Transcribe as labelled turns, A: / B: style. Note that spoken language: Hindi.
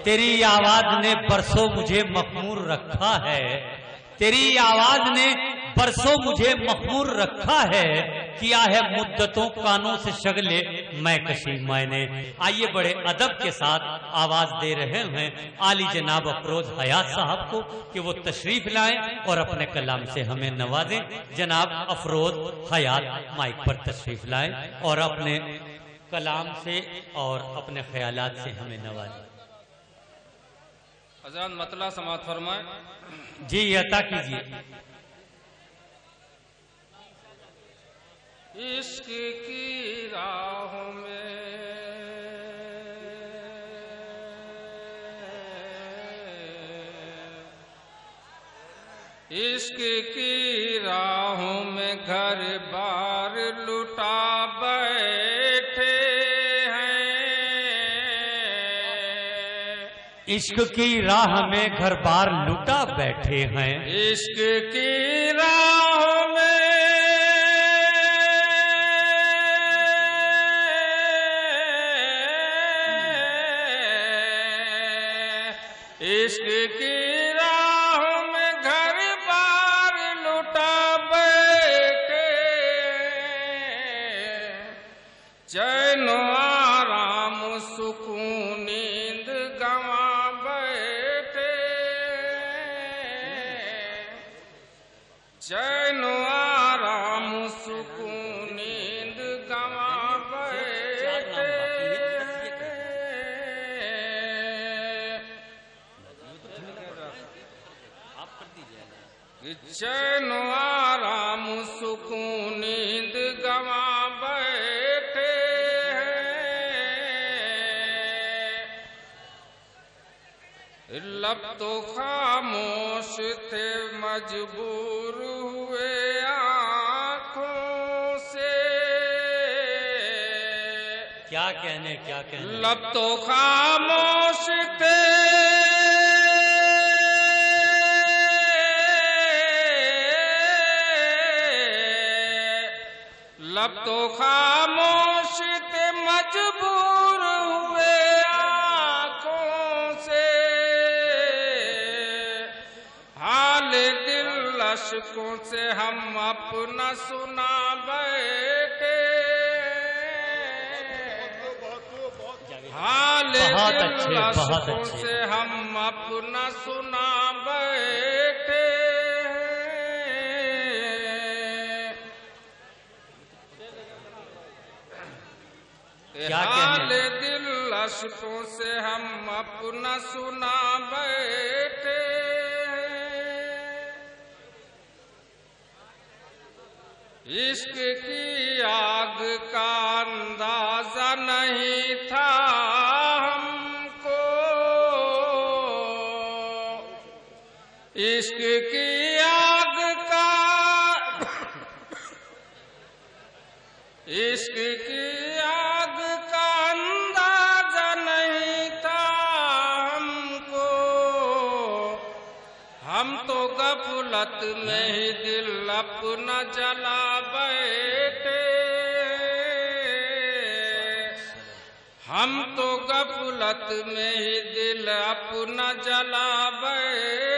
A: तेरी आवाज ने बरसों मुझे मखमूर रखा है, तेरी आवाज ने बरसों मुझे मखमूर रखा है, किया है मुद्दतों कानों से शगले मैं कशी मैंने। आइए बड़े अदब के साथ आवाज दे रहे हैं आली जनाब अफरोज हयात साहब को कि वो तशरीफ लाएं और अपने कलाम से हमें नवाजें। जनाब अफरोज हयात माइक पर तशरीफ लाएं और अपने कलाम से और अपने ख्यालात से हमें नवाजें।
B: हज़रत मतला समात फरमाए।
A: जी अता कीजिए।
B: इश्क की राहों में इश्क की राहों में घर बार लुटा बैठे
A: इश्क की राह में घर बार लुटा बैठे हैं,
B: इश्क की राह में इश्क की राह में घर बार लुटा बैठे, चैन आराम सुकून नींद गंवा बैठे, चैन आराम सुकून नींद गंवा बैठे, चैन आराम सुकून नींद गंवा बैठे, लब तो खामोश थे मजबूर हुए आँखों से,
A: क्या कहने
B: लब तो खामोश थे लब तो खामोश थे मजबूर हुए आँखों से, हाल दिल अशकों से हम अपना सुना बैठे, हाल दिल अशकों से हम अपना सुना बैठे, हाल दिल अशकों से हम अपना सुना बैठे, इश्क की आग का अंदाजा नहीं था हमको, इश्क की आग का इश्क की आग का अंदाजा नहीं था हमको, हम तो गफलत में ही दिल अपना जला बैठे, हम तो गफलत में ही दिल अपना जला बैठे,